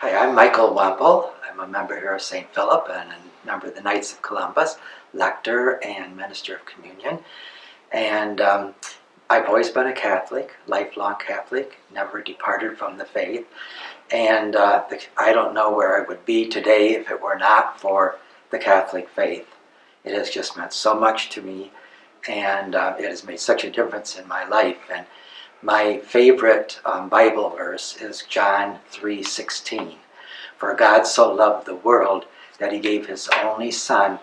Hi, I'm Michael Wemple. I'm a member here of St. Philip and a member of the Knights of Columbus, lector and minister of communion. And I've always been a Catholic, lifelong Catholic, never departed from the faith. And I don't know where I would be today if it were not for the Catholic faith. It has just meant so much to me, and it has made such a difference in my life. And my favorite Bible verse is John 3:16. For God so loved the world that he gave his only Son,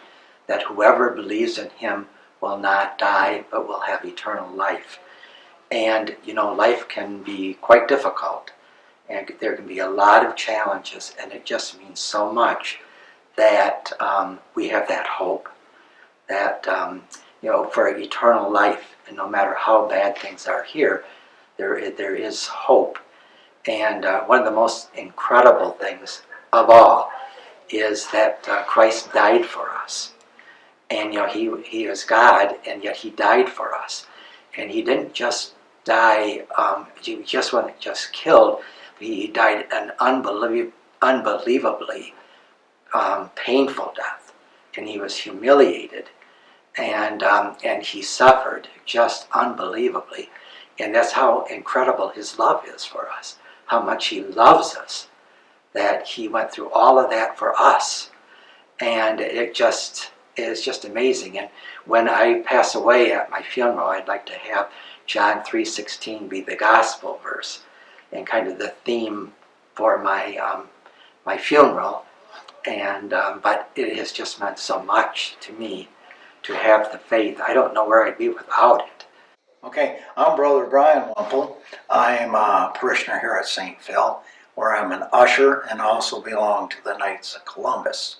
that whoever believes in him will not die but will have eternal life. And you know, life can be quite difficult, and there can be a lot of challenges, and it just means so much that we have that hope, that for eternal life, and no matter how bad things are here, there is hope. And one of the most incredible things of all is that Christ died for us. And he is God, and yet he died for us. And he didn't just die, he just wasn't just killed, he died an unbelievably painful death. And he was humiliated, and he suffered just unbelievably. And that's how incredible his love is for us, how much he loves us, that he went through all of that for us. And it is just amazing. And when I pass away at my funeral, I'd like to have John 3:16 be the gospel verse and kind of the theme for my my funeral. And but it has just meant so much to me to have the faith. I don't know where I'd be without it. Okay, I'm Brother Brian Wemple. I'm a parishioner here at St. Phil, where I'm an usher and also belong to the Knights of Columbus.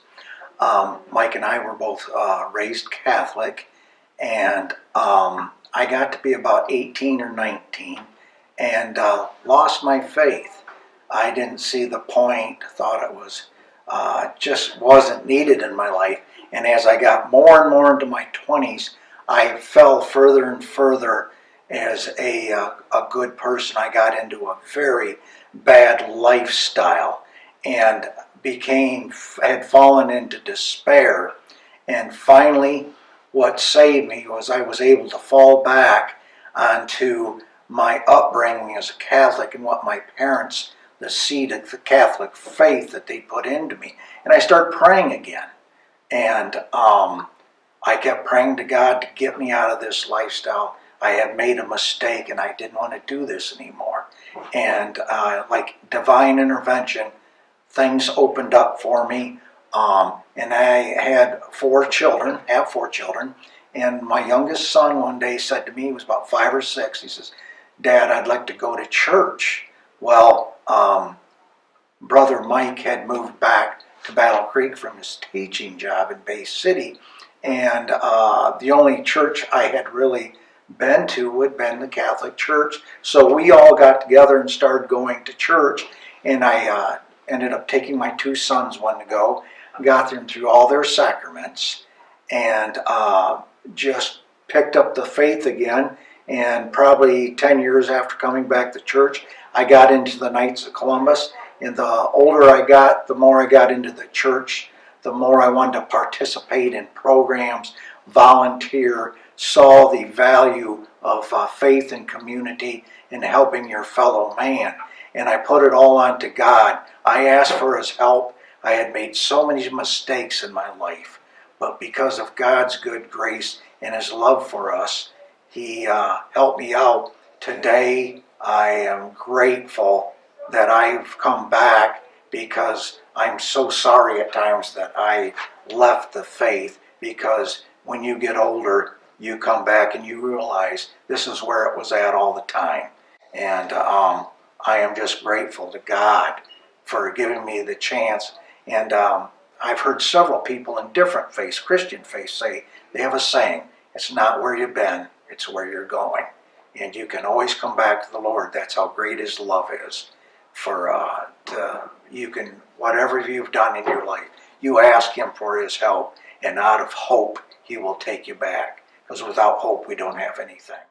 Mike and I were both raised Catholic, and I got to be about 18 or 19 and lost my faith. I didn't see the point, thought it was just wasn't needed in my life. And as I got more and more into my 20s, I fell further and further as a good person. I got into a very bad lifestyle and had fallen into despair. And finally, what saved me was I was able to fall back onto my upbringing as a Catholic and what my parents, the seed of the Catholic faith that they put into me. And I started praying again. And I kept praying to God to get me out of this lifestyle. I had made a mistake and I didn't want to do this anymore. And like divine intervention, things opened up for me. And I have 4 children. And my youngest son one day said to me, he was about 5 or 6, he says, "Dad, I'd like to go to church." Well, Brother Mike had moved back to Battle Creek from his teaching job in Bay City. And the only church I had really been to would have been the Catholic Church. So we all got together and started going to church. And I ended up taking my 2 sons one to go, got them through all their sacraments, and just picked up the faith again. And probably 10 years after coming back to church, I got into the Knights of Columbus. And the older I got, the more I got into the church, the more I wanted to participate in programs, volunteer, saw the value of faith and community and helping your fellow man. And I put it all onto God. I asked for his help. I had made so many mistakes in my life, but because of God's good grace and his love for us, he helped me out. Today, I am grateful that I've come back, because I'm so sorry at times that I left the faith, because when you get older, you come back and you realize this is where it was at all the time. And I am just grateful to God for giving me the chance. And I've heard several people in different faiths, Christian faiths, say, they have a saying, it's not where you've been, it's where you're going. And you can always come back to the Lord. That's how great his love is. You can, whatever you've done in your life, you ask him for his help, and out of hope, he will take you back. Because without hope, we don't have anything.